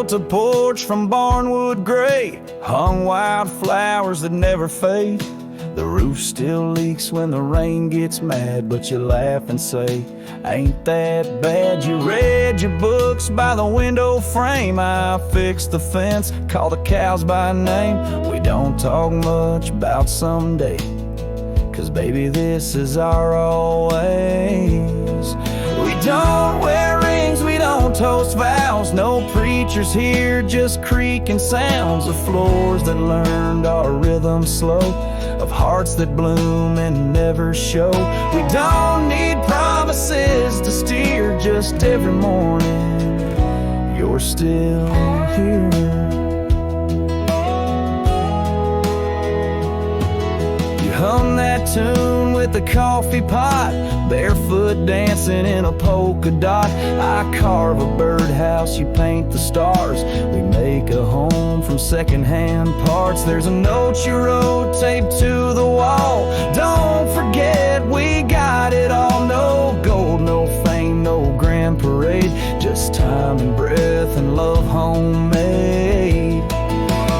built a porch from barnwood gray, hung wildflowers that never fade. The roof still leaks when the rain gets mad, but you laugh and say, ain't that bad? You read your books by the window frame. I fixed the fence, call the cows by name. We don't talk much about someday, 'cause baby, this is our always. We don't wear rings, we don't toast vows. No preachers here, just creaking sounds of floors that learned our rhythm slow, of hearts that bloom and never show. We don't need promises to steer, just every morning you're still here. You hum that tune with the coffee pot, barefoot dancing in a polka dot. I carve a birdhouse, you paint the stars. We make a home from secondhand parts. There's a note you wrote taped to the wall. Don't forget we got it all. No gold, no fame, no grand parade, just time and breath and love homemade.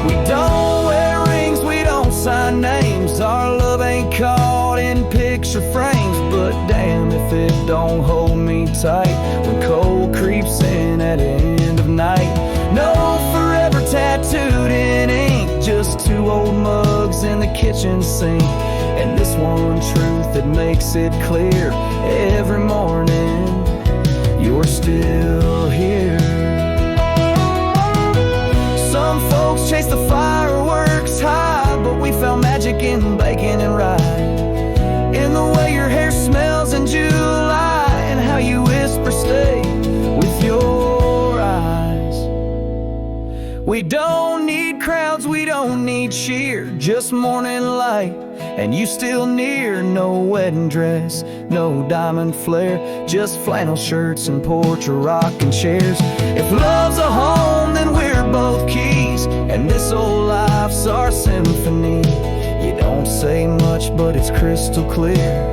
We don't wear rings, we don't sign names. Our love ain't caught in picture frames, but damn if it don't hold me tight when cold creeps in at the end of night. No forever tattooed in ink, just two old mugs in the kitchen sink, and this one truth that makes it clear every morning you're still here. Some folks chase the fireworks high, but we found magic in bacon and rye, in the way your hair smells in July, and how you whisper stay with your eyes. We don't need crowds, we don't need cheer, just morning light and you still near. No wedding dress, no diamond flare, just flannel shirts and porch or rocking chairs. If love's a home, then we're both keys, and this old life's our symphony. You don't say much, but it's crystal clear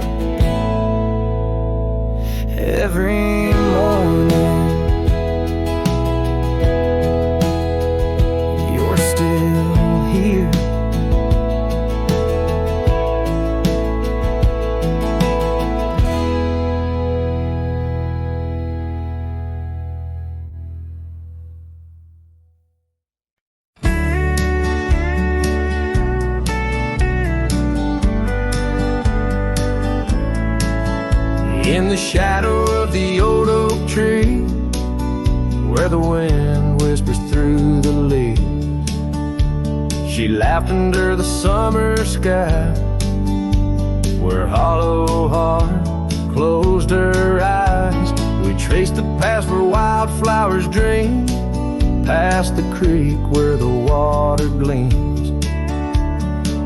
every morning you're still here. In the shadow of the old oak tree, where the wind whispers through the leaves, she laughed under the summer sky, where hollow heart closed her eyes. We traced the path where wildflowers dream, past the creek where the water gleams.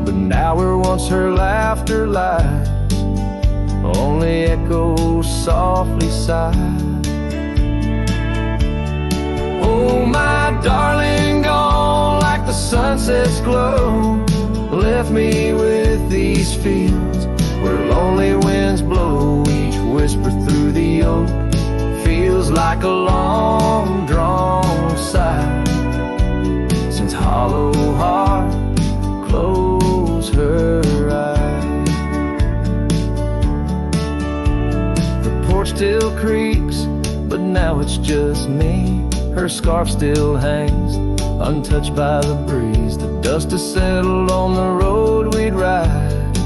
But now where once her laughter lies, only echoes softly sigh. Oh, my darling, gone like the sunset's glow, left me with these fields where lonely winds blow. Each whisper through the oak feels like a long drawn sigh, since hollow heart closed her eyes. Still creaks, but now it's just me. Her scarf still hangs, untouched by the breeze. The dust has settled on the road we'd ride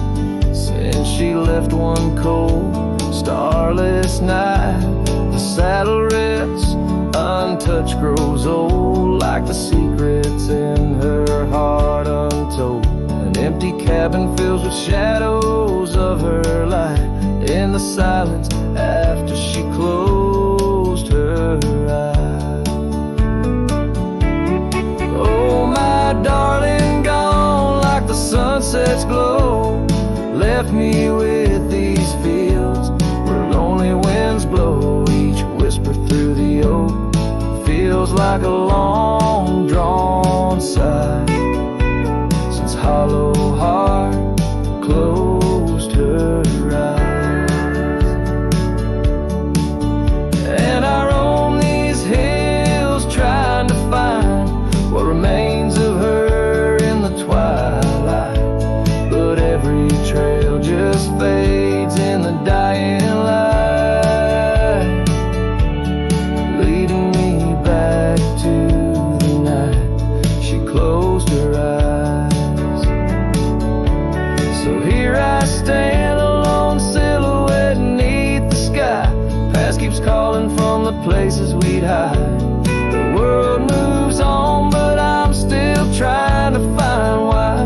since she left one cold, starless night. The saddle rests, untouched, grows old, like the secrets in her heart untold. An empty cabin fills with shadows of her light, in the silence after she closed her eyes. Oh, my darling, gone like the sunset's glow, left me with these fields where lonely winds blow. Each whisper through the oak feels like a long drawn sigh, since hollow heart closed her eyes. And I roam these hills trying to find places we'd hide. The world moves on, but I'm still trying to find why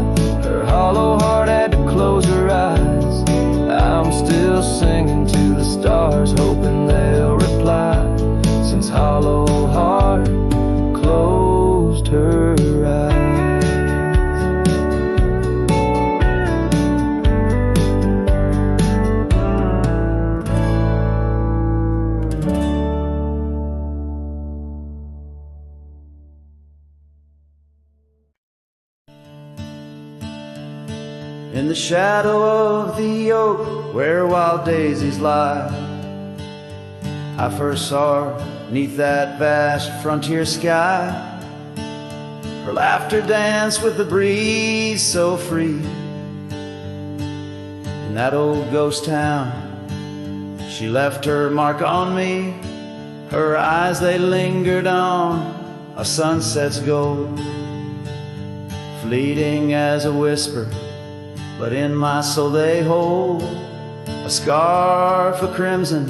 her hollow heart had to close her eyes. I'm still singing to the stars, hoping they'll reply, since hollow heart closed her eyes. In the shadow of the oak where wild daisies lie, I first saw her 'neath that vast frontier sky. Her laughter danced with the breeze so free. In that old ghost town, she left her mark on me. Her eyes, they lingered on a sunset's gold, fleeting as a whisper, but in my soul they hold. A scarf of crimson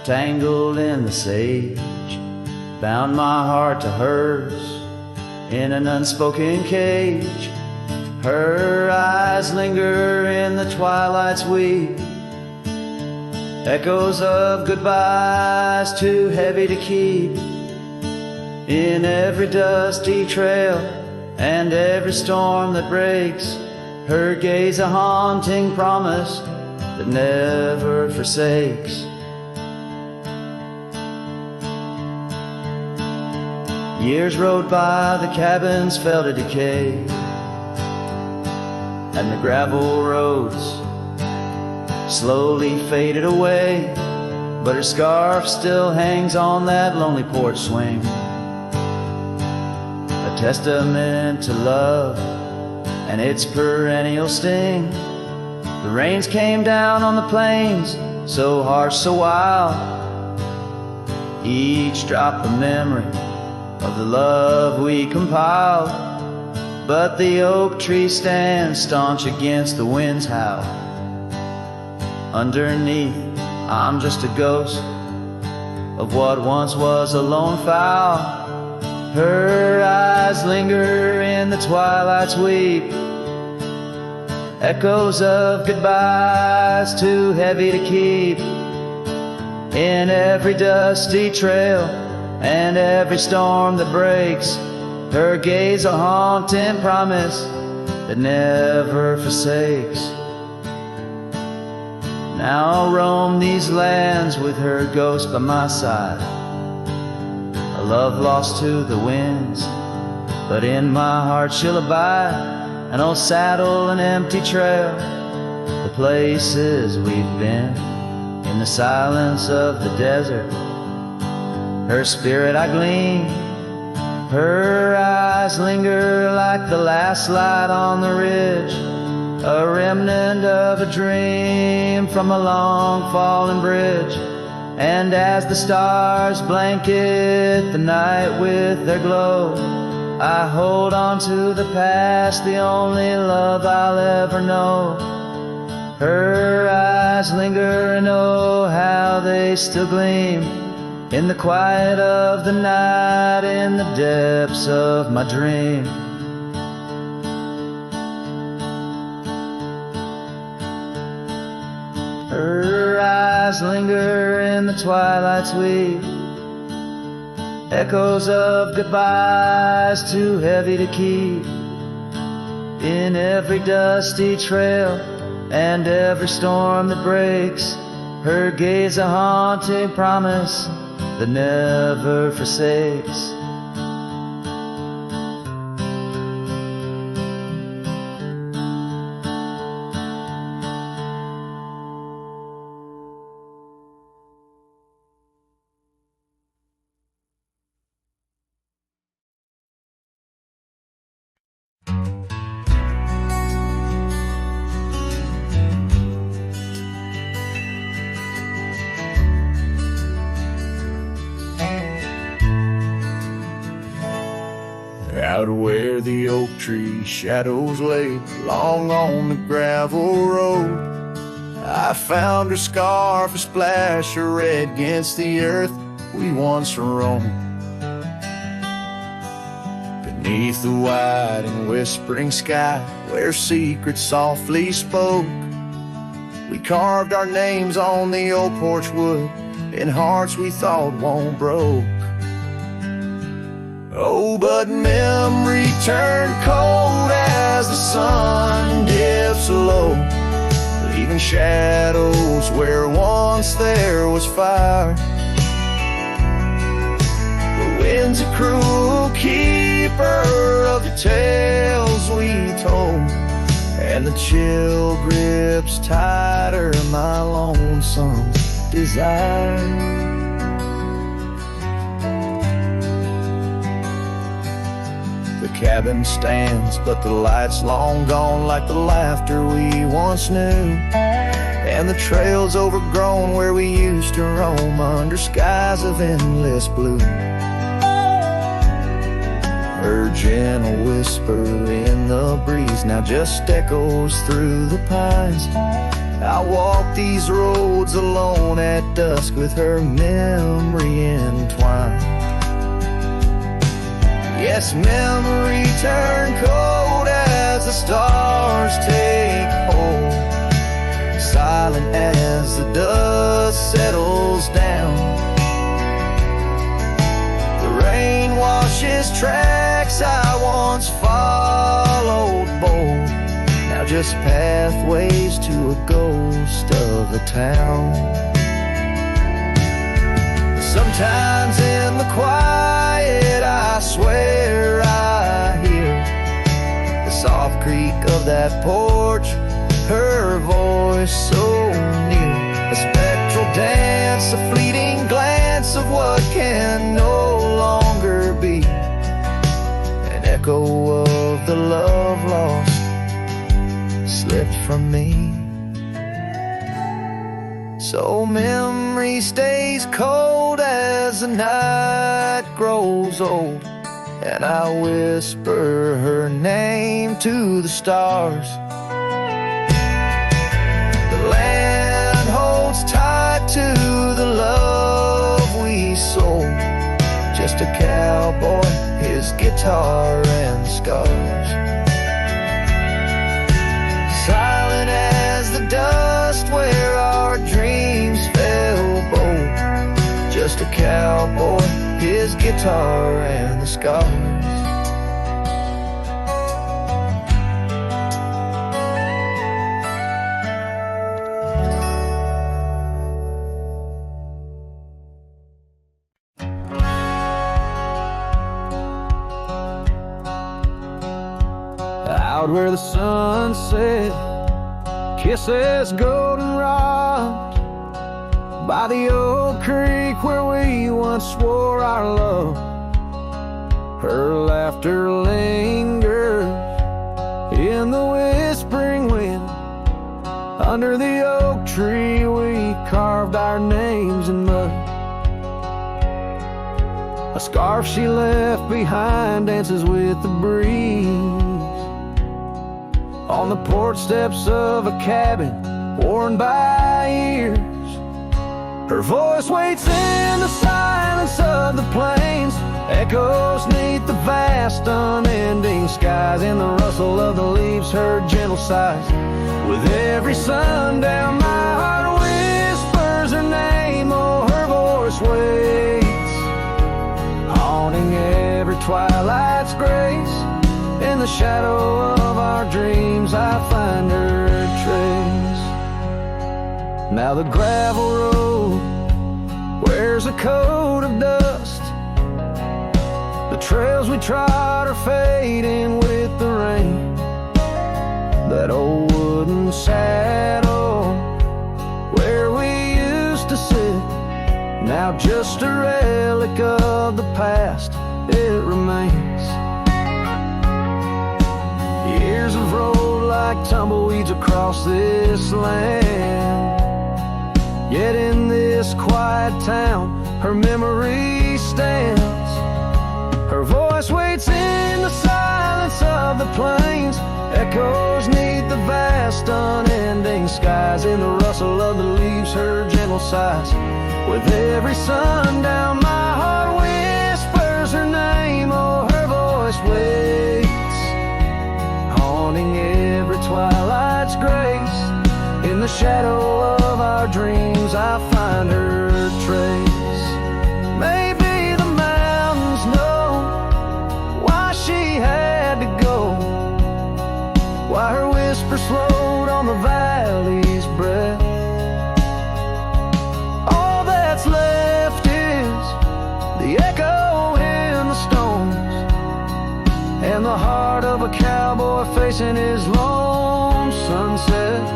tangled in the sage bound my heart to hers in an unspoken cage. Her eyes linger in the twilight's weep, echoes of goodbyes too heavy to keep. In every dusty trail and every storm that breaks, her gaze a haunting promise that never forsakes. Years rode by, the cabins fell to decay, and the gravel roads slowly faded away. But her scarf still hangs on that lonely porch swing, a testament to love and its perennial sting. The rains came down on the plains, so harsh, so wild, each drop a memory of the love we compiled. But the oak tree stands staunch against the wind's howl. Underneath, I'm just a ghost of what once was a lone fowl. Her eyes linger in the twilight's weep, echoes of goodbyes too heavy to keep. In every dusty trail and every storm that breaks, her gaze a haunting promise that never forsakes. Now I'll roam these lands with her ghost by my side, a love lost to the winds, but in my heart she'll abide. An old saddle, an empty trail, the places we've been, in the silence of the desert, her spirit I glean. Her eyes linger like the last light on the ridge, a remnant of a dream from a long fallen bridge. And as the stars blanket the night with their glow, I hold on to the past, the only love I'll ever know. Her eyes linger and oh, how they still gleam in the quiet of the night, in the depths of my dream. Her eyes linger in the twilight's weep, echoes of goodbyes too heavy to keep. In every dusty trail and every storm that breaks, her gaze a haunting promise that never forsakes. Out where the oak tree shadows lay long on the gravel road, I found her scarf, a splash of red against the earth. we once roamed. Beneath the wide and whispering sky, where secrets softly spoke, we carved our names on the old porch wood in hearts we thought won't broke. Oh, but memory turned cold as the sun dips low, leaving shadows where once there was fire. The wind's a cruel keeper of the tales we told, and the chill grips tighter my lonesome desire. The cabin stands, but the light's long gone, like the laughter we once knew, and the trail's overgrown where we used to roam under skies of endless blue. Her gentle whisper in the breeze now just echoes through the pines. I walk these roads alone at dusk with her memory entwined. Yes, memory turned cold as the stars take hold, silent as the dust settles down. The rain washes tracks I once followed bold, now just pathways to a ghost of a town. Sometimes in the quiet I swear I hear the soft creak of that porch, her voice so near, a spectral dance, a fleeting glance of what can no longer be, an echo of the love lost slipped from me. So memory stays cold as the night grows old, and I whisper her name to the stars. The land holds tight to the love we sold, just a cowboy, his guitar and scars. Silent as the dust where our dreams fell bold, just a cowboy, his guitar and the scars. Out where the sun set, kisses goldenrod, by the old creek where we once swore our love. Her laughter lingers in the whispering wind. Under the oak tree we carved our names in mud. A scarf she left behind dances with the breeze on the porch steps of a cabin worn by years. Her voice waits in the silence of the plains, echoes neath the vast unending skies. In the rustle of the leaves, her gentle sighs. With every sundown, my heart whispers her name. Oh, her voice waits, haunting every twilight's grace. In the shadow of our dreams, I find her trace. Now the gravel road wears a coat of dust. The trails we trod are fading with the rain. That old wooden saddle where we used to sit, now just a relic of the past, it remains. Years have rolled like tumbleweeds across this land, yet in this quiet town her memory stands. Her voice waits in the silence of the plains, echoes neath the vast unending skies. In the rustle of the leaves, her gentle sighs. With every sundown, my heart whispers her name. Oh, her voice waits, haunting every twilight's grace. In the shadow of our dreams, I find her trace. Maybe the mountains know why she had to go, why her whisper slowed on the valley's breath. All that's left is the echo in the stones, and the heart of a cowboy facing his lone sunset.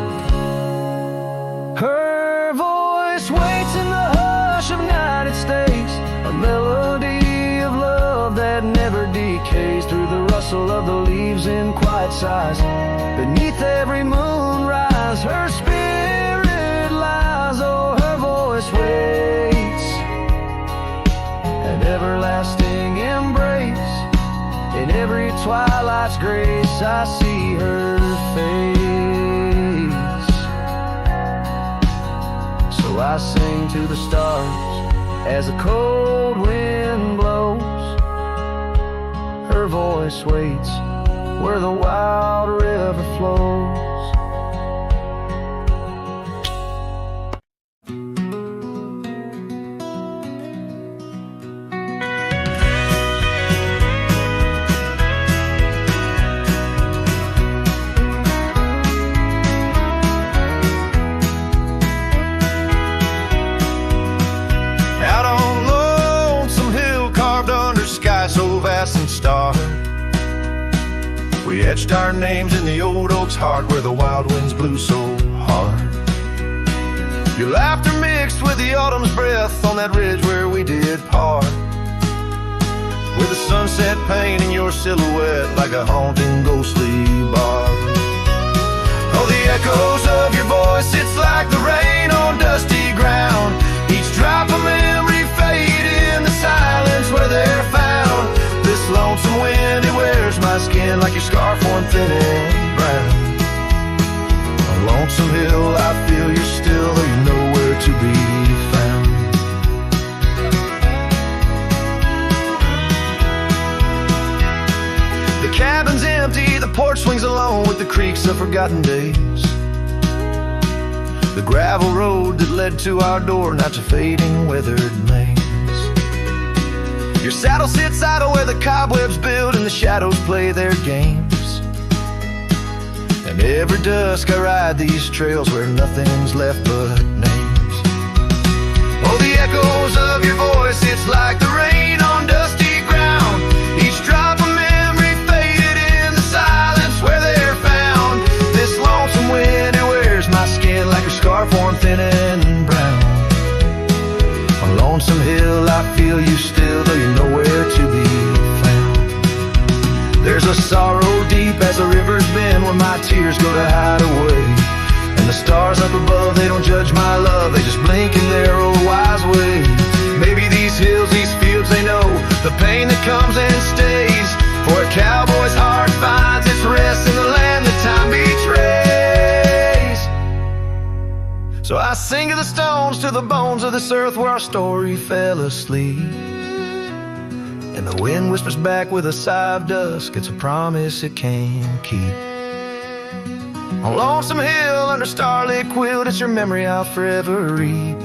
Her voice waits in the hush of night, it stays a melody of love that never decays. Through the rustle of the leaves in quiet sighs, beneath every moonrise, her spirit lies. Oh, her voice waits, an everlasting embrace. In every twilight's grace, I see her face. So I sing to the stars as a cold wind blows. Her voice waits where the wild river flows. And star, we etched our names in the old oak's heart where the wild winds blew so hard. Your laughter mixed with the autumn's breath on that ridge where we did part, with the sunset painting your silhouette like a haunting ghostly bar. Oh, the echoes of your voice, it's like the rain on dusty ground. Each drop of memory fade in the silence where they're found. This lonesome wind, it wears my skin like your scarf worn thin and brown. On Lonesome Hill, I feel you're still, though you're nowhere to be found. The cabin's empty, the porch swings alone with the creaks of forgotten days. The gravel road that led to our door, not to fading weathered maze. Your saddle sits idle where the cobwebs build and the shadows play their games. And every dusk I ride these trails where nothing's left but names. Oh, the echoes of your voice, it's like the rain on dusty ground. Each drop of memory faded in the silence where they're found. This lonesome wind, it wears my skin like a scarf worn thin and brown. On Lonesome Hill, I feel you still, though you're nowhere to be found. There's a sorrow deep as the river's been where my tears go to hide away. And the stars up above, they don't judge my love, they just blink in their old wise way. Maybe these hills, these fields, they know the pain that comes and stays. For a cowboy's heart finds its rest in the land that time betrays. So I sing to the stones, to the bones of this earth where our story fell asleep. And the wind whispers back with a sigh of dusk, it's a promise it can't keep. On Lonesome Hill under starlit quilt, it's your memory I'll forever reap.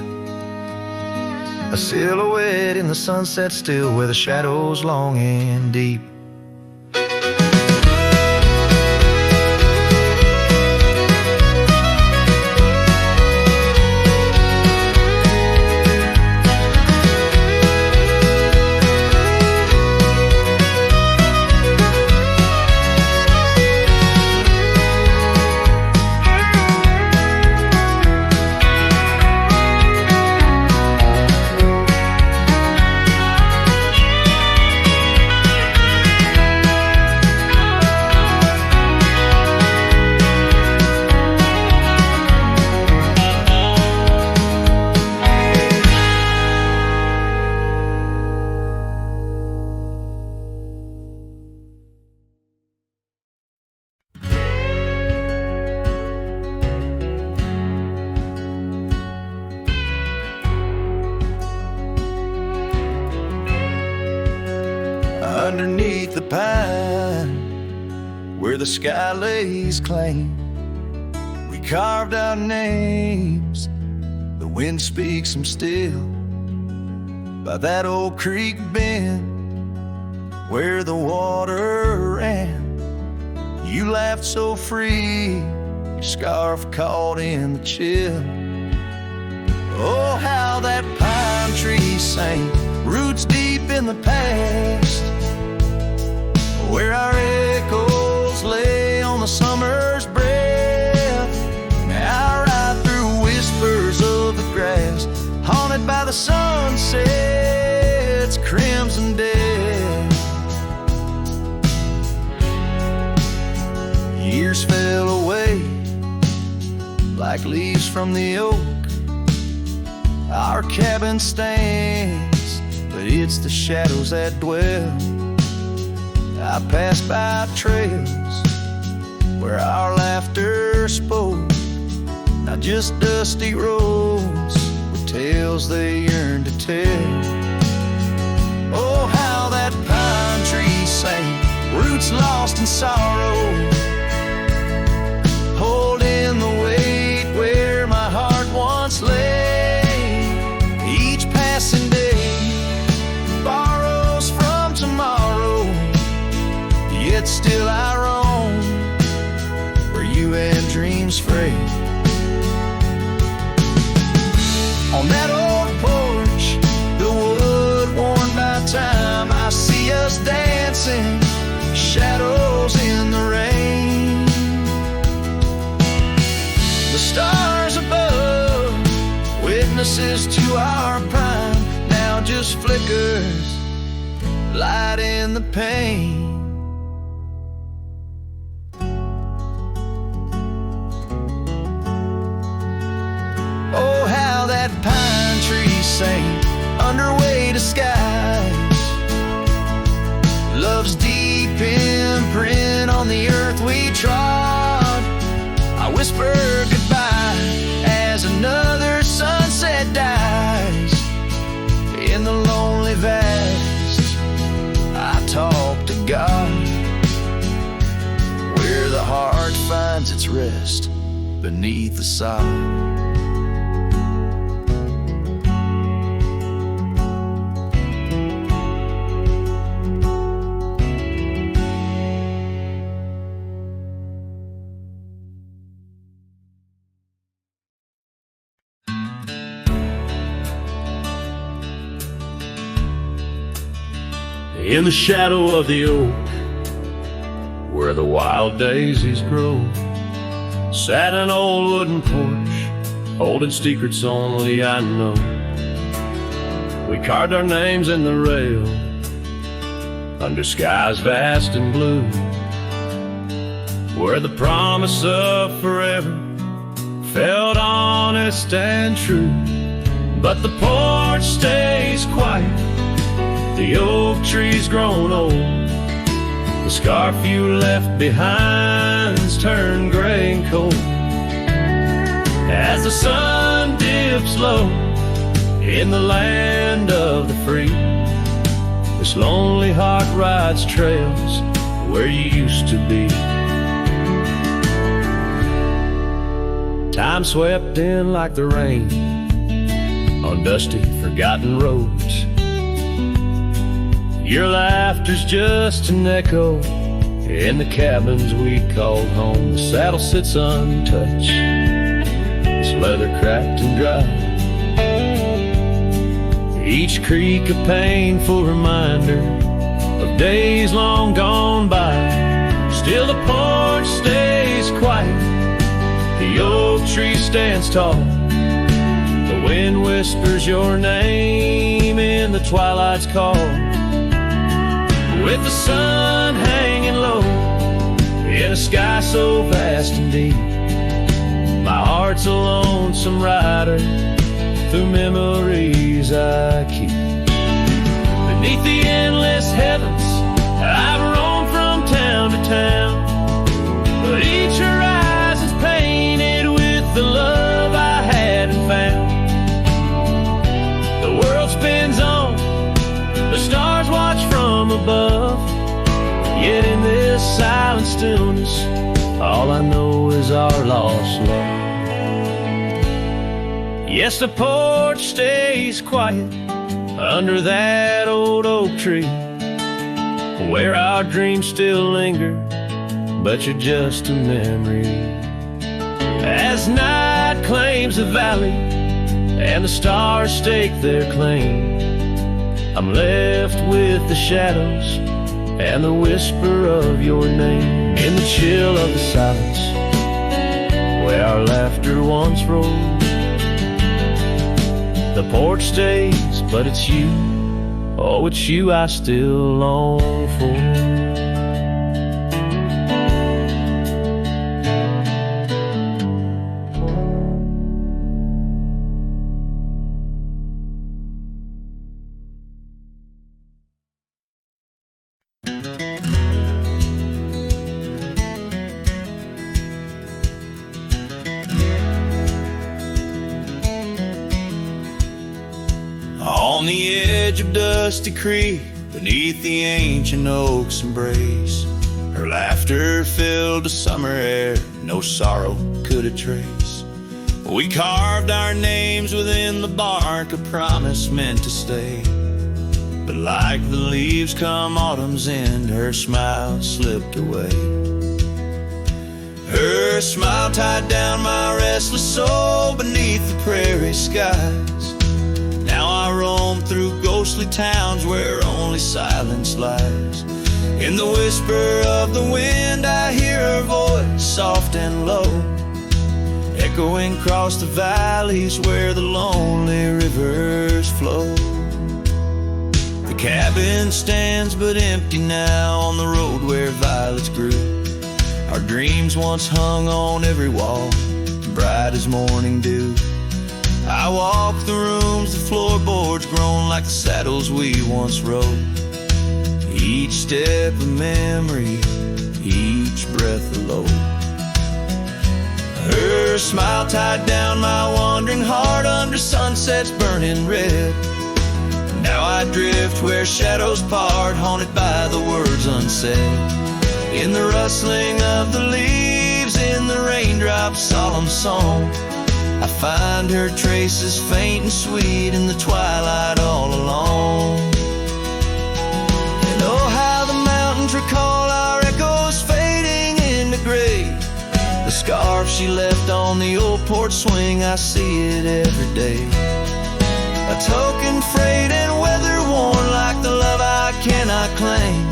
A silhouette in the sunset still where the shadows long and deep. where the sky lays claim. We carved our names, the wind speaks them still, by that old creek bend where the water ran. You laughed so free, your scarf caught in the chill. Oh, how that pine tree sang, roots deep in the past, where our echoes lay on the summer's breath. Now I ride through whispers of the grass, haunted by the sunset's crimson death. Years fell away like leaves from the oak. Our cabin stands, but it's the shadows that dwell. I pass by trails where our laughter spoke, not just dusty roads with tales they yearn to tell. Oh, how that pine tree sang, roots lost in sorrow, holding the weight where my heart once lay. Each passing day borrows from tomorrow, yet still I roam where you and dreams fray. On that old porch, the wood worn by time, I see us dancing, shadows in the rain. The stars above, witnesses to our prime, now just flickers, light in the pain. Oh, how that pine tree sang under weighted skies, love's deep imprint on the earth we trod. I whisper goodbye as another sunset dies. In the lonely vast, I talk to God, where the heart finds its rest beneath the sod. In the shadow of the oak, where the wild daisies grow, sat an old wooden porch, holding secrets only I know. We carved our names in the rail, under skies vast and blue, where the promise of forever felt honest and true. But the porch stays quiet, the oak tree's grown old, the scarf you left behind's turned gray and cold. As the sun dips low in the land of the free, this lonely heart rides trails where you used to be. Time swept in like the rain on dusty, forgotten roads. Your laughter's just an echo in the cabins we called home. The saddle sits untouched, its leather cracked and dry, each creak a painful reminder of days long gone by. Still the porch stays quiet, the oak tree stands tall, the wind whispers your name in the twilight's call. With the sun hanging low in a sky so vast and deep, my heart's a lonesome rider through memories I keep. Beneath the endless heavens, I've roamed from town to town, but each horizon's painted with the love I hadn't found. The world spins on, the stars watch from above, yet in this silent stillness, all I know is our lost love. Yes, the porch stays quiet under that old oak tree, where our dreams still linger, but you're just a memory. As night claims the valley and the stars stake their claim, I'm left with the shadows and the whisper of your name. In the chill of the silence, where our laughter once rolled, the porch stays, but it's you, oh, it's you I still long for. On the edge of Dusty Creek, beneath the ancient oak's embrace, her laughter filled the summer air, no sorrow could it trace. We carved our names within the bark, a promise meant to stay. But like the leaves come autumn's end, her smile slipped away. Her smile tied down my restless soul beneath the prairie skies. Now I roam through ghostly towns where only silence lies. In the whisper of the wind I hear her voice, soft and low, echoing across the valleys where the lonely rivers flow. The cabin stands but empty now on the road where violets grew. Our dreams once hung on every wall, bright as morning dew. I walk the rooms, the floorboards grown like the saddles we once rode. Each step a memory, each breath a load. Her smile tied down my wandering heart under sunsets burning red. Now I drift where shadows part, haunted by the words unsaid. In the rustling of the leaves, in the raindrops' solemn song, I find her traces faint and sweet in the twilight all along. And oh, how the mountains recall our echoes fading into gray. The scarf she left on the old porch swing, I see it every day. A token frayed and weather worn like the love I cannot claim.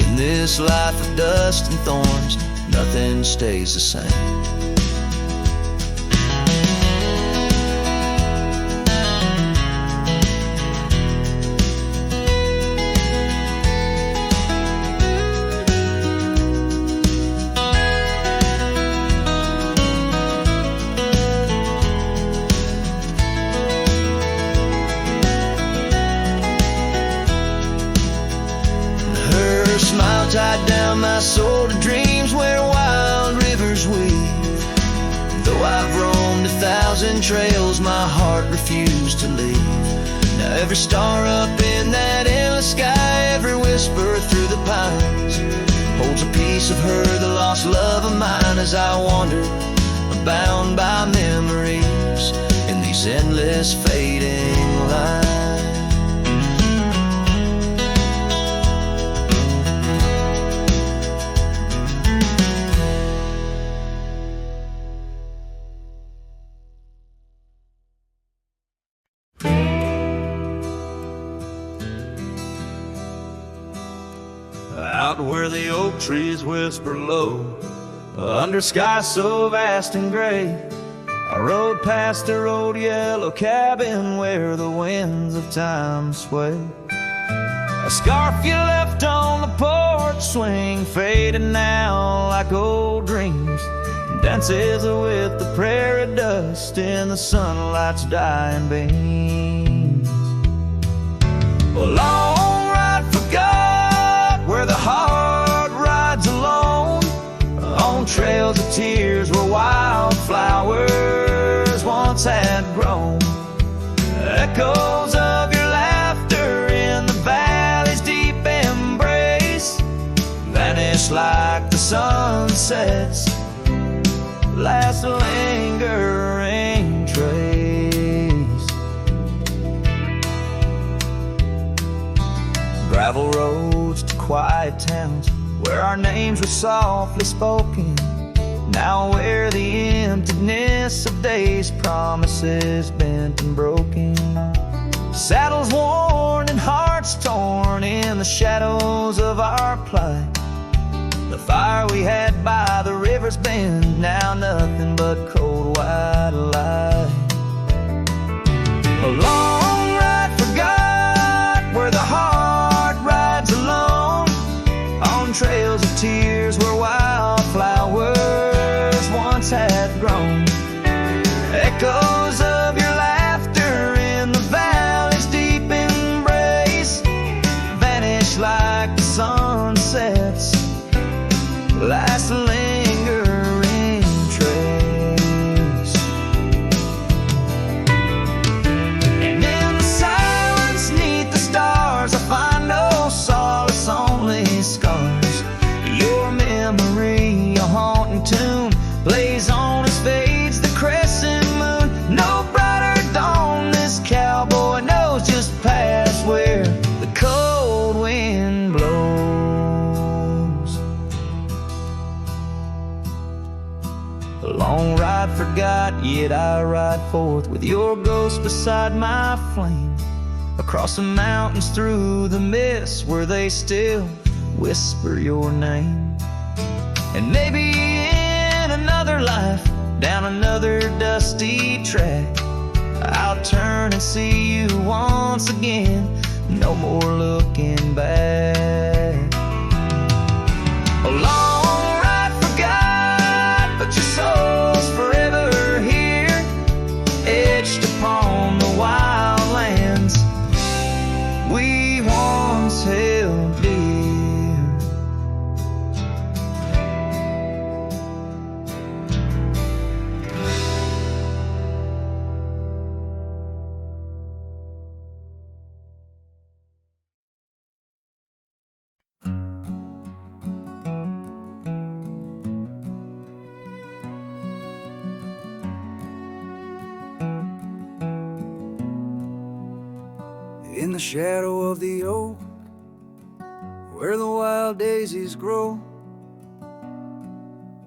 In this life of dust and thorns, nothing stays the same. Tied down my soul to dreams where wild rivers weave. Though I've roamed 1,000 trails, my heart refused to leave. Now every star up in that endless sky, every whisper through the pines, holds a piece of her, the lost love of mine, as I wander, bound by memories in these endless fading lines. Out where the oak trees whisper low, under skies so vast and gray, I rode past the old yellow cabin where the winds of time sway. A scarf you left on the porch swing, faded now like old dreams, dances with the prairie dust in the sunlight's dying beams. A long ride forgot where the heart rides alone, on trails of tears where wildflowers once had grown. Echoes of your laughter in the valley's deep embrace vanish like like the sunsets, last lingering trace. Gravel roads to quiet towns where our names were softly spoken, now where the emptiness of days, promises bent and broken. Saddles worn and hearts torn in the shadows of our plight. The fire we had by the river's bend, now nothing but cold white light. A long ride forgot where the heart rides alone, on trails of tears where wildflowers once had grown. Echoes of your laughter in the valley's deep embrace vanish like the sunsets, last lingering trace. And in the silence neath the stars, I find no solace, only scars. Your memory, a haunting tune, plays on as fades the crescent moon. No brighter dawn, this cowboy knows just past where the cold wind blows. A long ride forgot, yet I ride forth with your ghost beside my flame, across the mountains through the mist where they still whisper your name. And maybe in another life, down another dusty track, I'll turn and see you once again, no more looking back. A long ride forgot, but your soul's forever here, etched upon the wild lands we once held dear. In the shadow of the oak, where the wild daisies grow,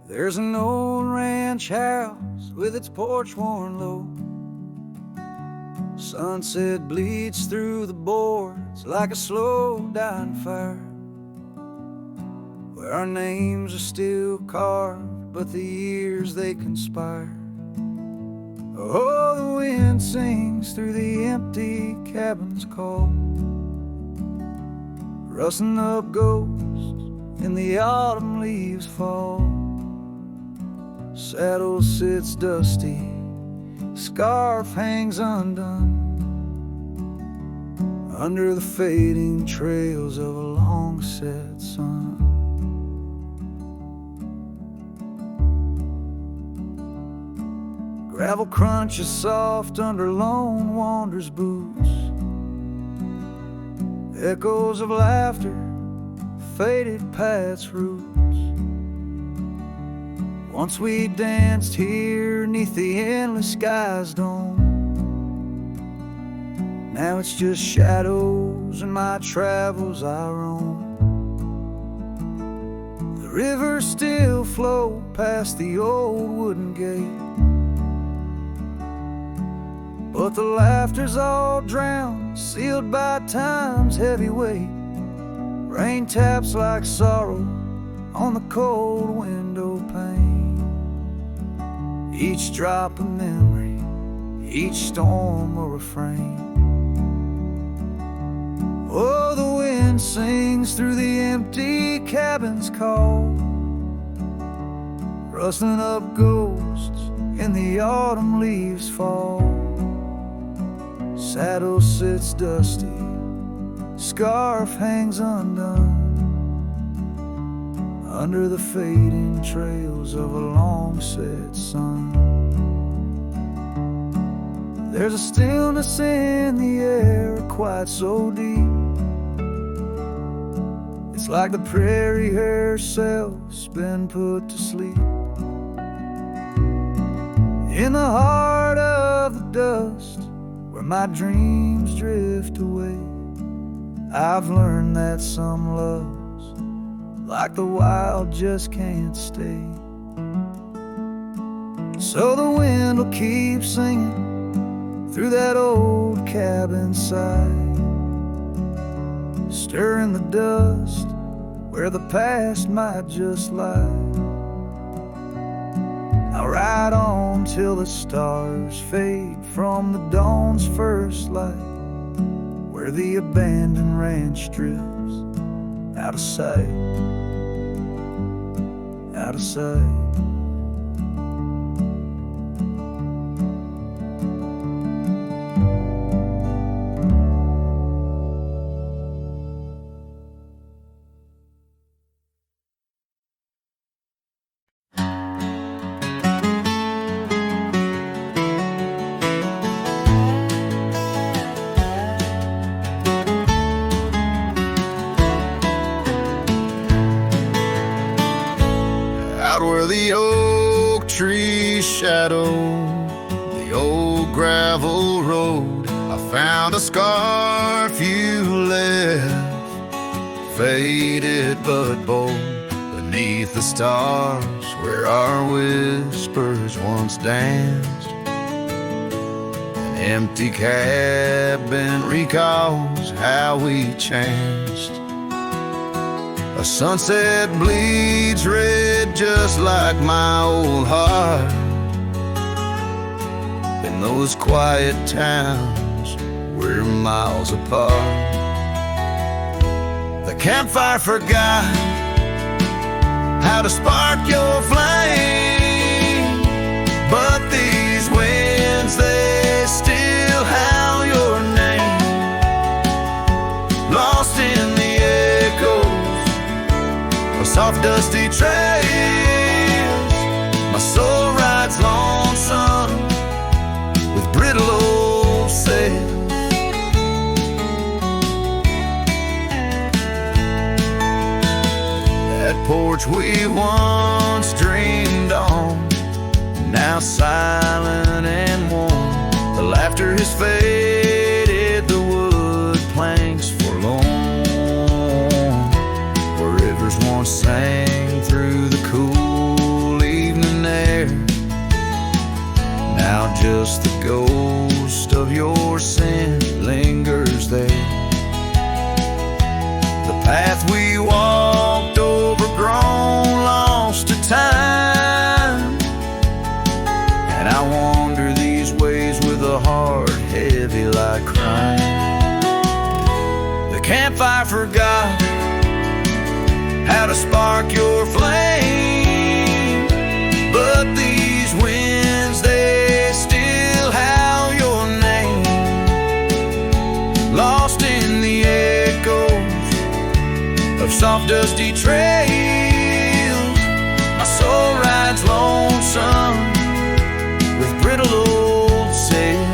there's an old ranch house with its porch worn low. Sunset bleeds through the boards like a slow dying fire, where our names are still carved, but the years they conspire. Oh, the wind sings through the empty cabin's call, rustling up ghosts in the autumn leaves fall. Saddle sits dusty, scarf hangs undone, under the fading trails of a long set sun. Gravel crunches soft under lone wanderer's boots, echoes of laughter faded past roots. Once we danced here neath the endless sky's dome, now it's just shadows and my travels I roam. The rivers still flow past the old wooden gate, but the laughter's all drowned, sealed by time's heavy weight. Rain taps like sorrow on the cold window pane, each drop a memory, each storm a refrain. Oh, the wind sings through the empty cabin's call, rustling up ghosts in the autumn leaves fall. Saddle sits dusty, scarf hangs undone, under the fading trails of a long set sun. There's a stillness in the air, quite so deep, it's It's like the prairie herself's been put to sleep. In the heart of the dust, where my dreams drift away, I've learned that some loves, like the wild, just can't stay. So the wind will keep singing through that old cabin side, stirring the dust where the past might just lie. I'll ride on till the stars fade from the dawn's first light, where the abandoned ranch drifts out of sight, out of sight. Where the oak trees shadow the old gravel road, I found a scarf you left, faded but bold, beneath the stars where our whispers once danced. An empty cabin recalls how we chanced. A sunset bleeds red just like my old heart, in those quiet towns we're miles apart. The campfire forgot how to spark your flame, but these winds, they still howl your name, lost in the echoes, soft dusty trails. My soul rides lonesome with brittle old sails. That porch we once dreamed on, now silent and warm. The laughter has faded, the wood planks forlorn. Once sang through the cool evening air, now just the ghost of your sin lingers there. The path we walked, overgrown, lost to time, and I wander these ways with a heart heavy like crime. The campfire forgot how to spark your flame, but these winds, they still howl your name, lost in the echoes of soft dusty trails. My soul rides lonesome with brittle old sails.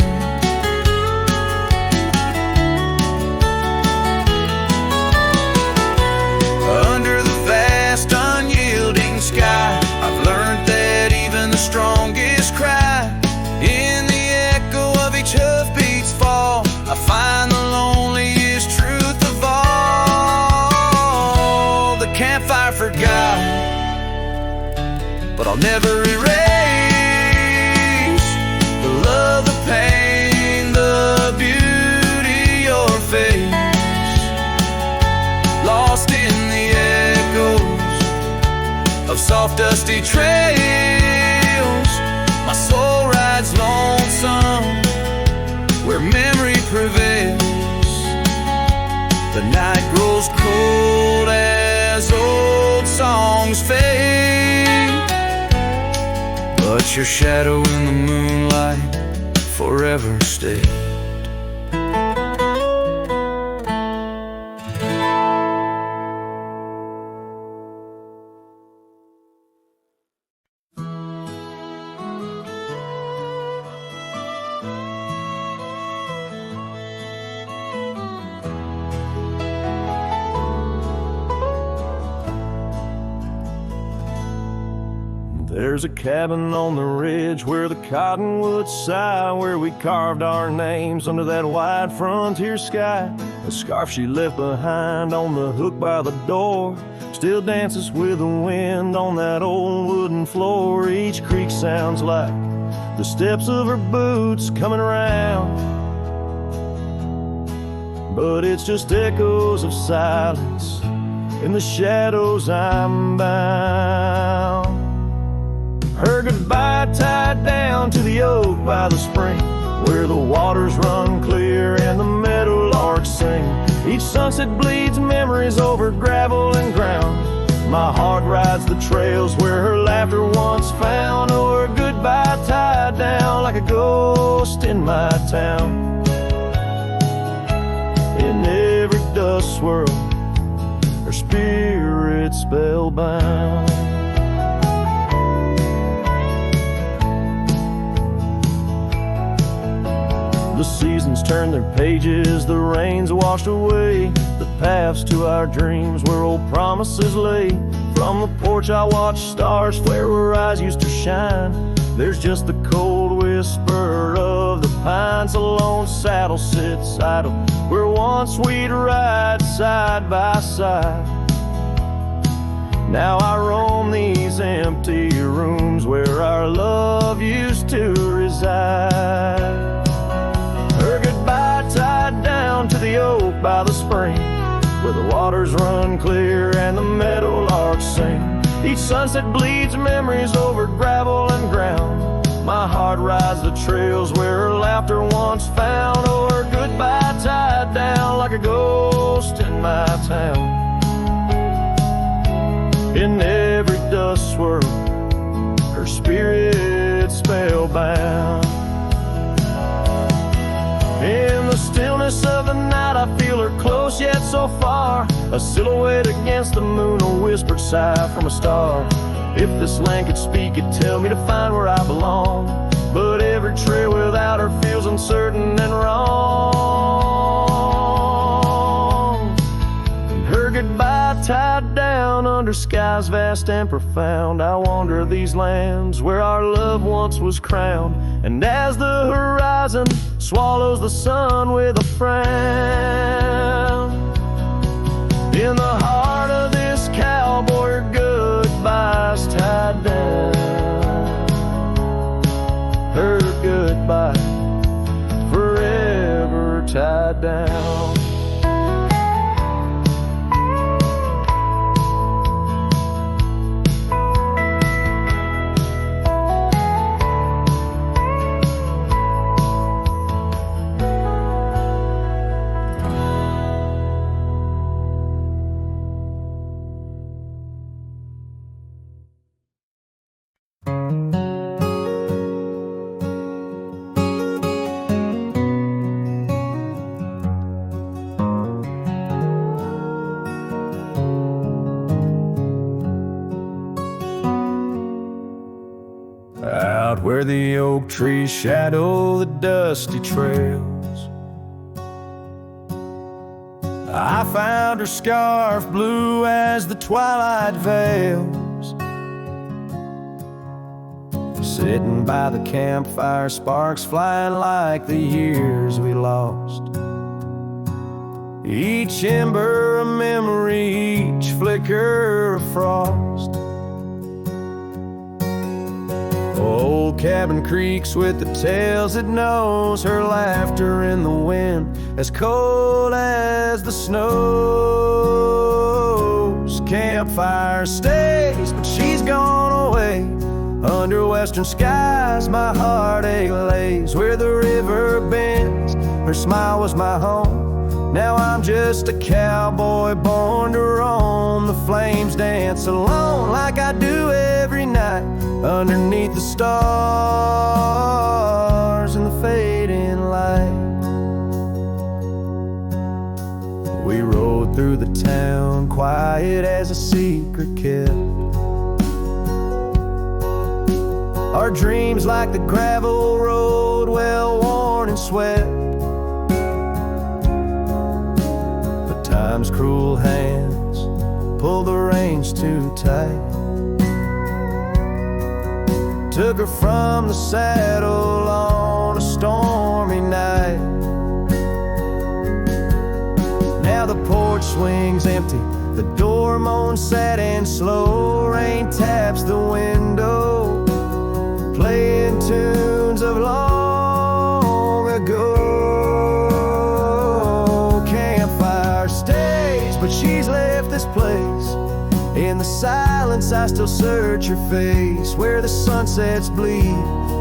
Sky, I've learned that even the strongest cry, in the echo of each hoofbeat's fall, I find the loneliest truth of all. The campfire forgot, but I'll never erase the love, the pain, the beauty, your face, lost in the echoes of soft dusty trails. My soul rides lonesome where memory prevails. The night grows cold as old songs fade, but your shadow in the moonlight forever stays. There's a cabin on the ridge where the cottonwoods sigh, where we carved our names under that wide frontier sky. The scarf she left behind on the hook by the door still dances with the wind on that old wooden floor. Each creak sounds like the steps of her boots coming around, but it's just echoes of silence. In the shadows I'm bound. Her goodbye tied down to the oak by the spring, where the waters run clear and the meadowlarks sing. Each sunset bleeds memories over gravel and ground. My heart rides the trails where her laughter once found. Oh, her goodbye tied down like a ghost in my town. In every dust swirl, her spirit spellbound. The seasons turn their pages, the rains washed away the paths to our dreams where old promises lay. From the porch I watch stars flare where her eyes used to shine. There's just the cold whisper of the pines. A lone saddle sits idle where once we'd ride side by side. Now I roam these empty rooms where our love used to reside. Her goodbye tied down to the oak by the spring, where the waters run clear and the meadowlarks sing. Each sunset bleeds memories over gravel and ground. My heart rides the trails where her laughter once found. Oh, her goodbye tied down like a ghost in my town. In every dust swirl, her spirit spellbound. In the stillness of the night I feel her close yet so far, a silhouette against the moon, a whispered sigh from a star. If this land could speak, it'd tell me to find where I belong, but every trail without her feels uncertain and wrong. And her goodbye tied down under skies vast and profound. I wander these lands where our love once was crowned, and as the horizon swallows the sun with a frown, in the heart of this cowboy her goodbye's tied down. Her goodbye forever tied down. Out where the oak trees shadow the dusty trails, I found her scarf blue as the twilight veils. Sitting by the campfire, sparks flying like the years we lost. Each ember a memory, each flicker a frost. Old cabin creaks with the tales it knows, her laughter in the wind as cold as the snows. Campfire stays, but she's gone away. Under western skies my heartache lays, where the river bends, her smile was my home. Now I'm just a cowboy born to roam. The flames dance alone like I do every night, underneath the stars and the fading light. We rode through the town, quiet as a secret kept. Our dreams like the gravel road, well worn and swept. But time's cruel hands pull the reins too tight. took her from the saddle on a stormy night. Now the porch swings empty, the door moans sad and slow. Rain taps the window, playing tunes of long ago. Campfire stays, but she's left this place. In the silence I still search her face. Where the sunsets bleed,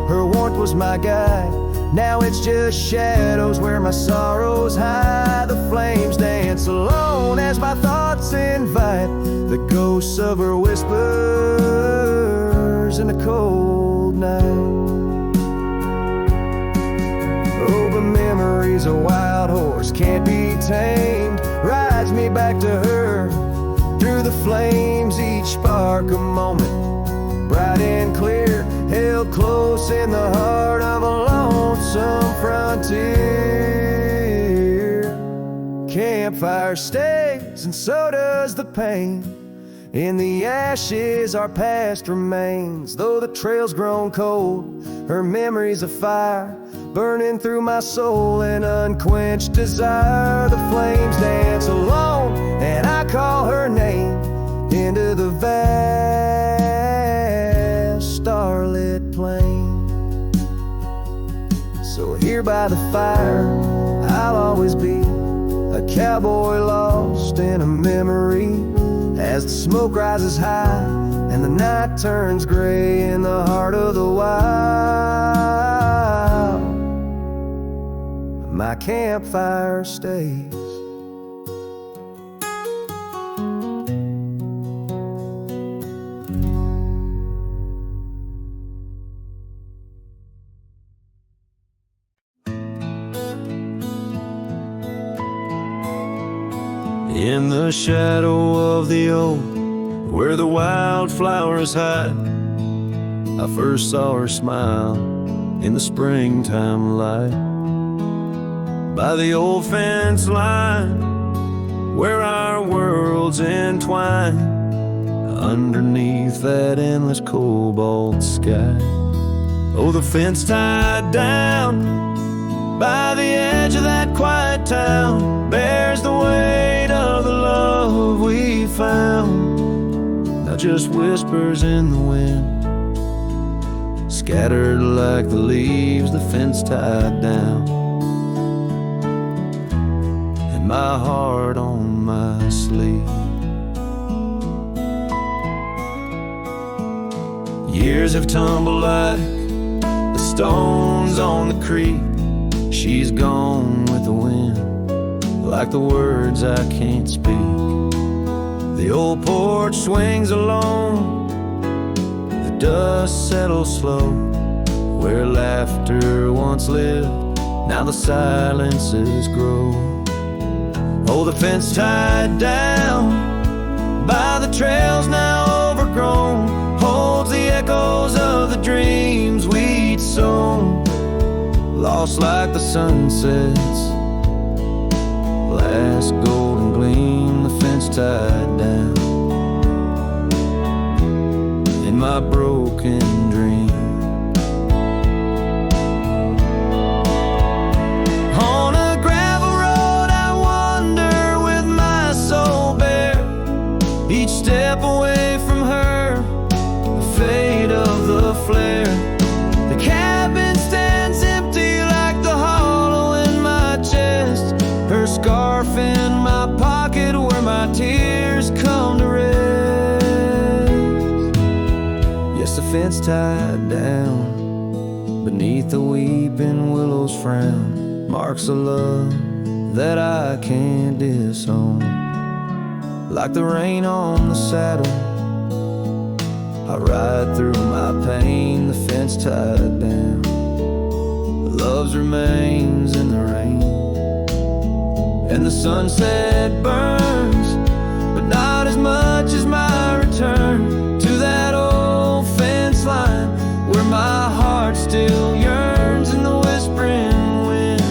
her warmth was my guide. Now it's just shadows where my sorrows hide. The flames dance alone as my thoughts invite the ghosts of her whispers in the cold night. Oh, but memory's a wild horse, can't be tamed. Rides me back to her through the flames, each spark a moment, bright and clear, held close in the heart of a lonesome frontier. Campfire stays, and so does the pain. In the ashes our past remains. Though the trail's grown cold, her memory's a fire, burning through my soul in unquenched desire. The flames dance alone, and I call her name into the vast starlit plain. So here by the fire I'll always be, a cowboy lost in a memory. As the smoke rises high and the night turns gray in the heart of the wild, my campfire stays. In the shadow of the oak, where the wildflowers hide, I first saw her smile in the springtime light. By the old fence line, where our worlds entwine, underneath that endless cobalt sky. Oh, the fence tied down by the edge of that quiet town bears the weight of the love we found. Now just whispers in the wind, scattered like the leaves the fence tied down, and my heart on my sleeve. Years have tumbled like the stones on the creek. She's gone with the wind, like the words I can't speak. The old porch swings alone, the dust settles slow. Where laughter once lived, now the silences grow. Oh, the fence tied down by the trails now overgrown holds the echoes of the dreams we'd sown. Lost like the sunset's last golden gleam, the fence tied down in my broken dream. On a gravel road I wander with my soul bare, each step away from her, the fate of the flare. The cabin stands empty like the hollow in my chest, her scarf in my pocket where my tears come to rest. Yes, the fence tied down beneath the weeping willow's frown, marks of love that I can't disown. Like the rain on the saddle, I ride through my pain, the fence tied down. Love's remains in the rain, and the sunset burns, but not as much as my return to that old fence line where my heart still yearns in the whispering wind.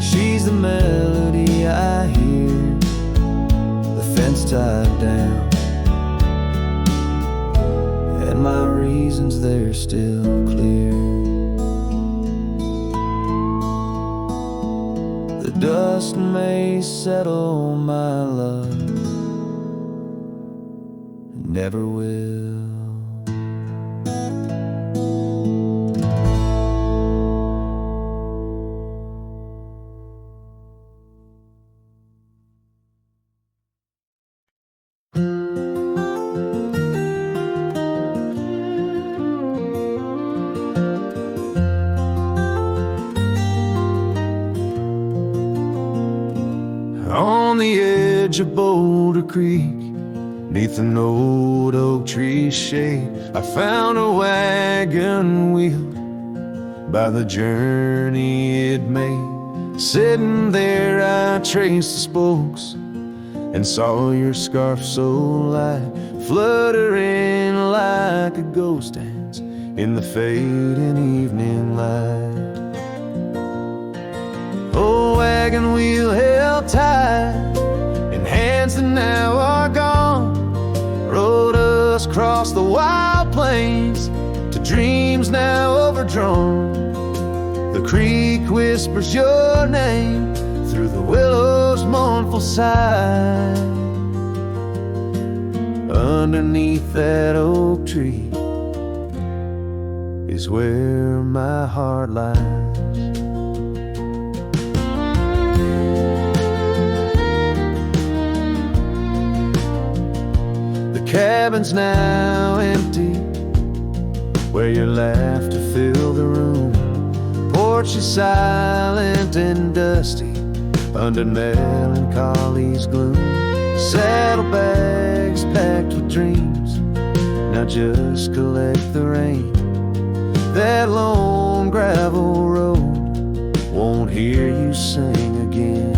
She's the melody I hear, the fence tied down, and my reasons they're still clear. The dust may settle, my love, it never will. On the edge of Boulder Creek, neath an old oak tree shade, I found a wagon wheeled by the journey it made. Sitting there I traced the spokes and saw your scarf so light, fluttering like a ghost dance in the fading evening light. Oh, wagon wheel held tight in hands that now are gone, rode us across the wild plains to dreams now overdrawn. The creek whispers your name through the willow's mournful sigh. Underneath that oak tree is where my heart lies. Cabin's now empty, where your laughter filled the room. Porch is silent and dusty under melancholy's gloom. Saddlebags packed with dreams now just collect the rain. That lone gravel road won't hear you sing again.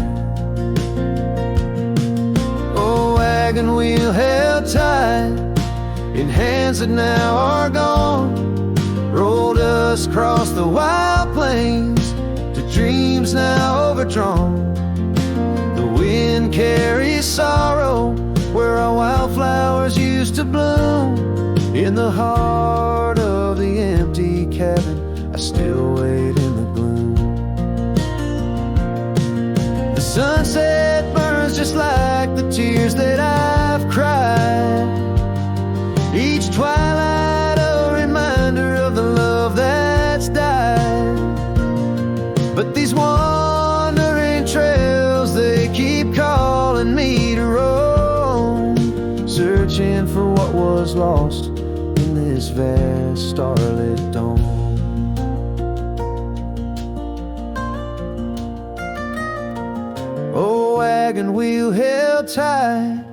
Oh, wagon wheel held tight in hands that now are gone, rolled us across the wild plains to dreams now overdrawn. The wind carries sorrow where our wildflowers used to bloom. In the heart of the empty cabin I still wait in the gloom. The sunset burns just like the tears that I've cried. Each twilight a reminder of the love that's died. But these wandering trails, they keep calling me to roam, searching for what was lost in this vast starlit dome. Oh, wagon wheel held tight,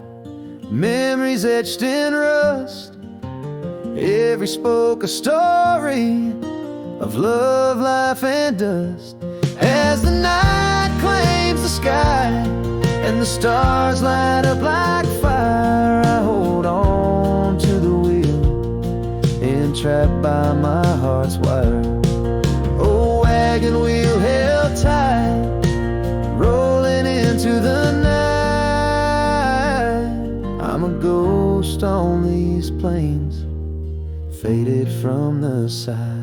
memories etched in rust, every spoke a story of love, life, and dust. As the night claims the sky and the stars light up like fire, I hold on to the wheel, entrapped by my heart's wire. Oh, wagon wheel held tight, rolling into the night. I'm a ghost on these plains, faded from the side.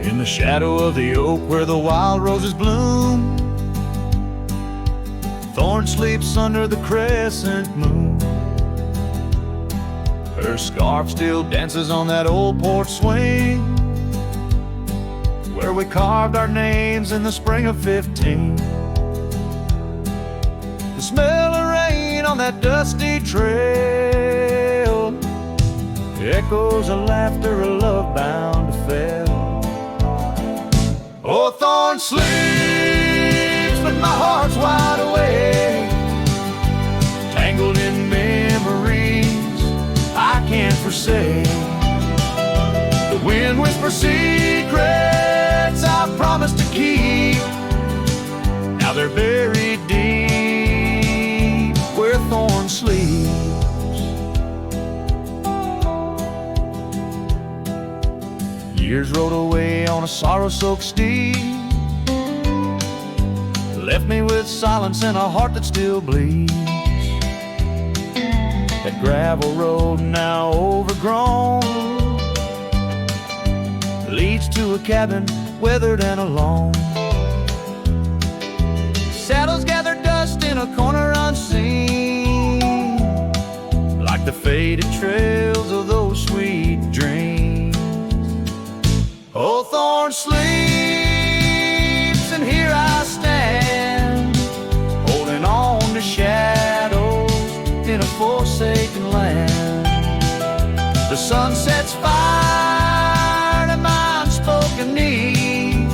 In the shadow of the oak where the wild roses bloom, Thorn sleeps under the crescent moon. Her scarf still dances on that old porch swing, where we carved our names in the spring of 15. The smell of rain on that dusty trail echoes of laughter, a love bound to fail. Oh, Thorn sleeps, but my heart's wide awake, tangled in memories I can't forsake. The wind whispers secrets I've promised to keep. Now they're buried deep where Years rode away on a sorrow-soaked steed, left me with silence and a heart that still bleeds. That gravel road, now overgrown, leads to a cabin weathered and alone. Saddles gather dust in a corner unseen, like the faded trails of those sweet dreams. Old Thorn sleeps, and here I stand, holding on to shadows in a forsaken land. The sun sets fire to my unspoken need,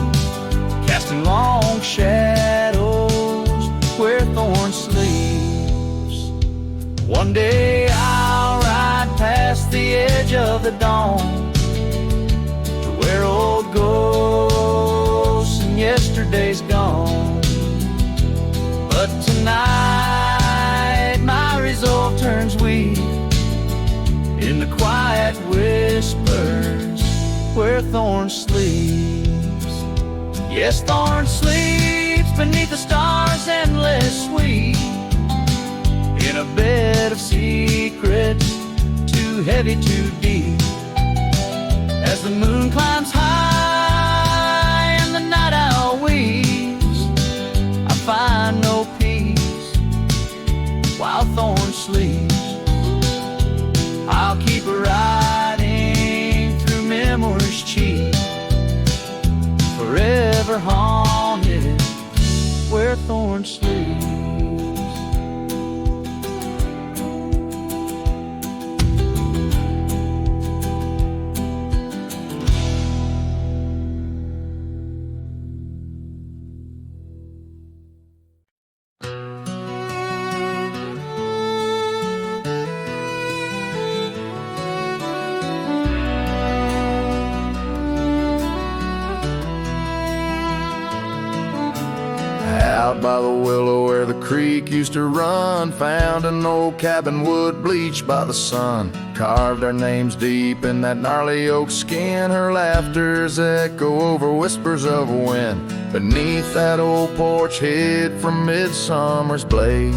casting long shadows where Thorn sleeps. One day I'll ride past the edge of the dawn, where old ghosts and yesterday's gone. But tonight my resolve turns weak in the quiet whispers where Thorn sleeps. Yes, Thorn sleeps beneath the stars endless sweet, in a bed of secrets too heavy, too deep. As the moon climbs high and the night owl weeps, I find no peace while Thorn sleeps. I'll keep riding through memories cheap, forever haunted where Thorn sleeps. Out by the willow where the creek used to run, found an old cabin wood bleached by the sun. Carved our names deep in that gnarly oak skin. Her laughter's echo over whispers of wind. Beneath that old porch hid from midsummer's blaze,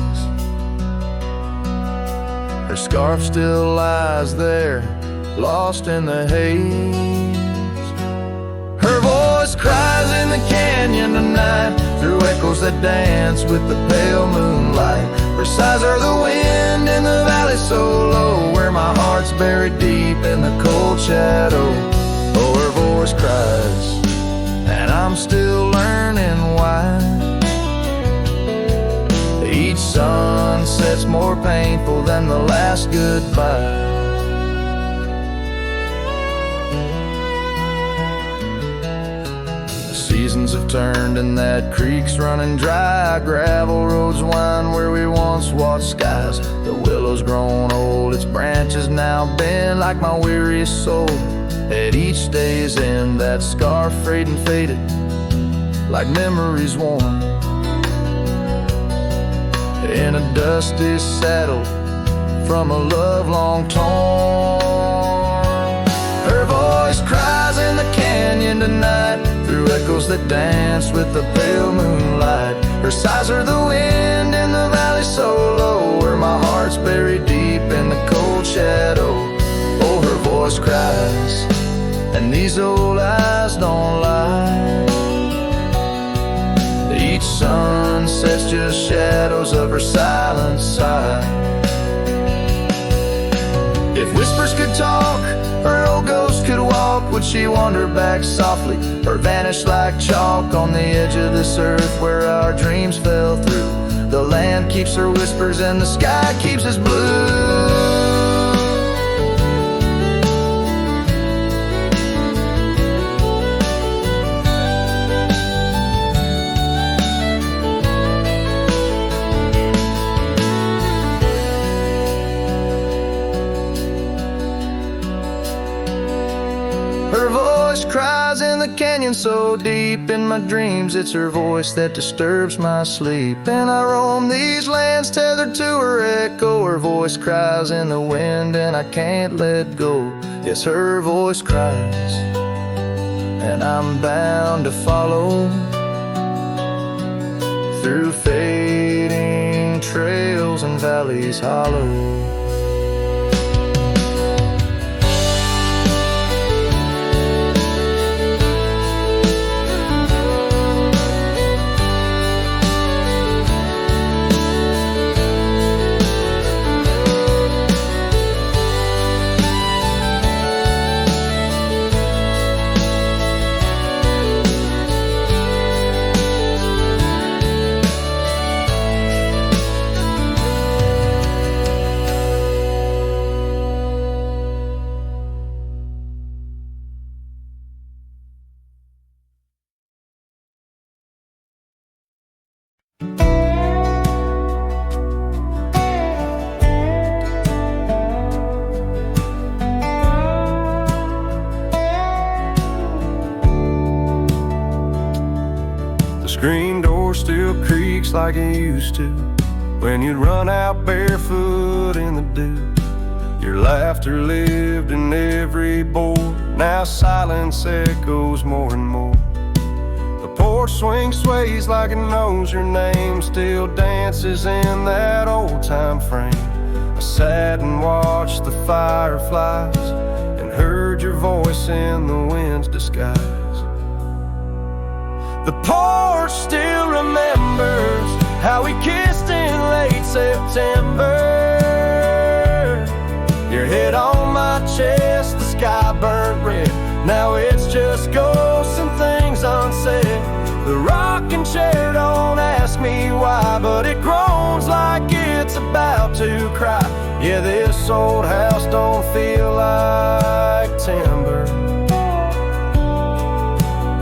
her scarf still lies there, lost in the haze. Her voice cries in the canyon tonight, through echoes that dance with the pale moonlight. Her sighs are the wind in the valley so low, where my heart's buried deep in the cold shadow. Oh, her voice cries, and I'm still learning why. Each sunset's more painful than the last goodbye. Seasons have turned and that creek's running dry. Gravel roads wind where we once watched skies. The willow's grown old, its branches now bend like my weariest soul. At each day's end, that scarf frayed and faded like memories worn. In a dusty saddle from a love long torn. Her voice cries in the canyon tonight, through echoes that dance with the pale moonlight. Her sighs are the wind in the valley so low, where my heart's buried deep in the cold shadow. Oh, her voice cries, and these old eyes don't lie. Each sunset's just shadows of her silent sigh. If whispers could talk, her old ghost could walk, would she wander back softly, or vanish like chalk on the edge of this earth where our dreams fell through? The land keeps her whispers and the sky keeps us blue. Her voice cries in the canyon so deep in my dreams, it's her voice that disturbs my sleep. And I roam these lands tethered to her echo. Her voice cries in the wind and I can't let go. Yes, her voice cries, and I'm bound to follow through fading trails and valleys hollow. Screen door still creaks like it used to when you'd run out barefoot in the dew. Your laughter lived in every board. Now silence echoes more and more. The porch swing sways like it knows your name, still dances in that old-time frame. I sat and watched the fireflies and heard your voice in the wind's disguise. The porch still remembers how we kissed in late September. Your head on my chest, the sky burnt red. Now it's just ghosts and things unsaid. The rocking chair don't ask me why, but it groans like it's about to cry. Yeah, this old house don't feel like timber.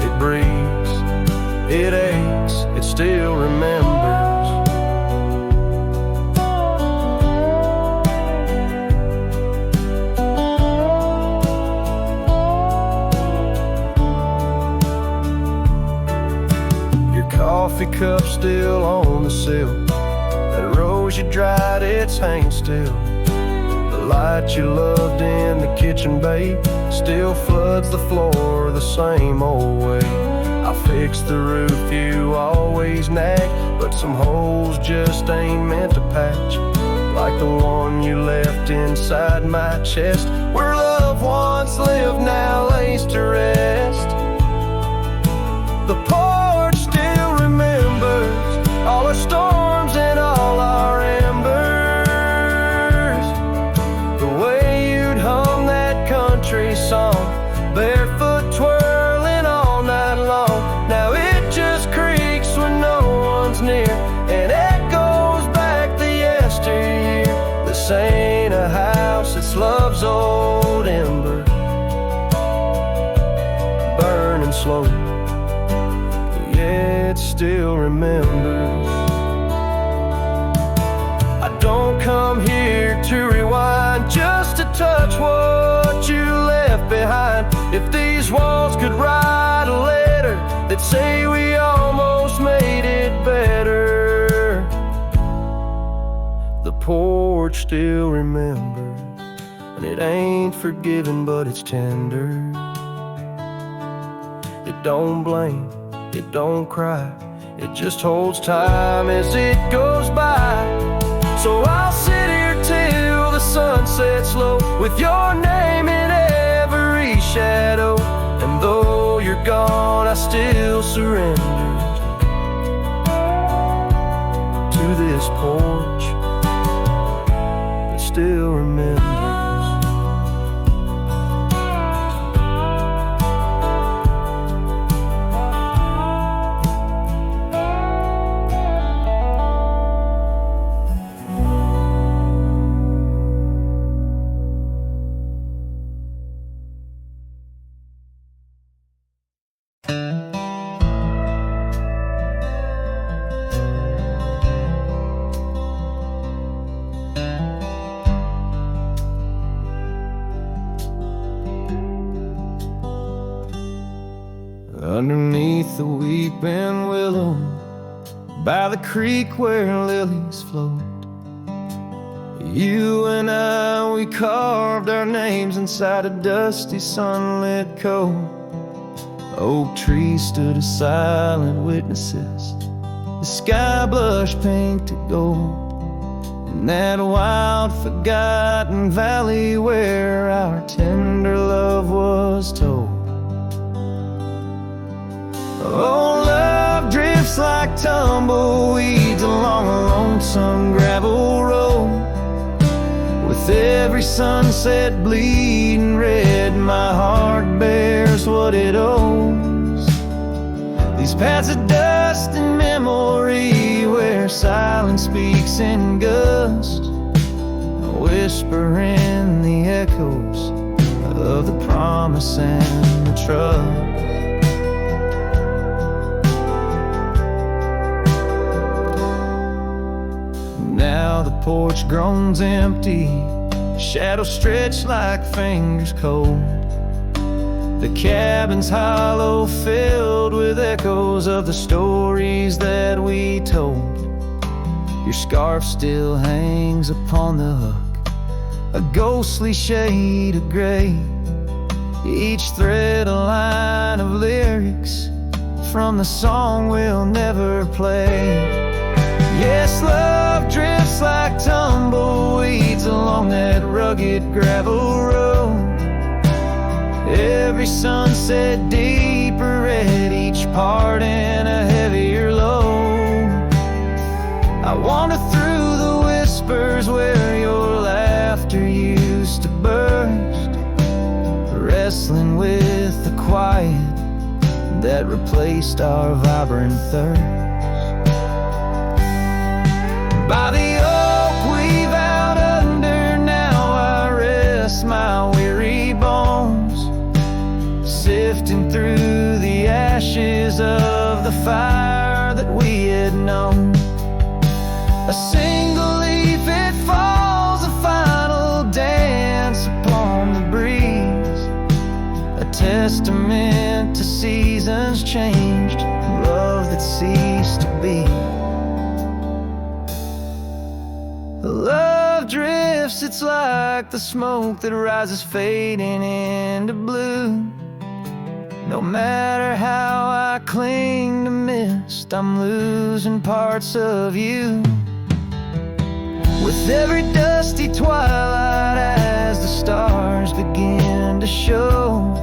It breathes, it aches, it still remembers. Your coffee cup still on the sill. That rose you dried, it's hanging still. The light you loved in the kitchen, babe, still floods the floor the same old way. I fixed the roof you always nag, but some holes just ain't meant to patch. Like the one you left inside my chest, where love once lived now lays to rest. The porch still remembers all our storms and all our embers. The way you'd hum that country song, barefoot twirling all night long. Now it just creaks when no one's near and echoes back the yesteryear. This ain't a house, it's love's old ember, burning slow. Yeah, it still remembers. I don't come here to rewind, just to touch what you left behind. If these walls could write a letter, they'd say we almost made it better. The porch still remembers, and it ain't forgiving, but it's tender. It don't blame, it don't cry, it just holds time as it goes by. So I'll sit here till the sun sets low, with your name in every shadow. And though you're gone, I still surrender to this porch that still remembers. Underneath the weeping willow, by the creek where lilies float, you and I, we carved our names inside a dusty sunlit coat. Oak trees stood as silent witnesses. The sky blushed pink to gold. In that wild, forgotten valley where our tender love was told. Oh, love drifts like tumbleweeds along a lonesome gravel road. With every sunset bleeding red, my heart bears what it owes. These paths of dust and memory where silence speaks in gust, a whisper in the echoes of the promise and the trust. Now the porch groans empty, shadows stretch like fingers cold. The cabin's hollow, filled with echoes of the stories that we told. Your scarf still hangs upon the hook, a ghostly shade of gray. Each thread a line of lyrics from the song we'll never play. Yes, love drifts like tumbleweeds along that rugged gravel road. Every sunset deeper red, each part in a heavier load. I wander through the whispers where your laughter used to burst, wrestling with the quiet that replaced our vibrant thirst. By the oak we vowed under, now I rest my weary bones, sifting through the ashes of the fire that we had known. A single leaf, it falls, a final dance upon the breeze, a testament to seasons changed, love that ceased to be. Love drifts, it's like the smoke that rises fading into blue. No matter how I cling to mist, I'm losing parts of you. With every dusty twilight as the stars begin to show,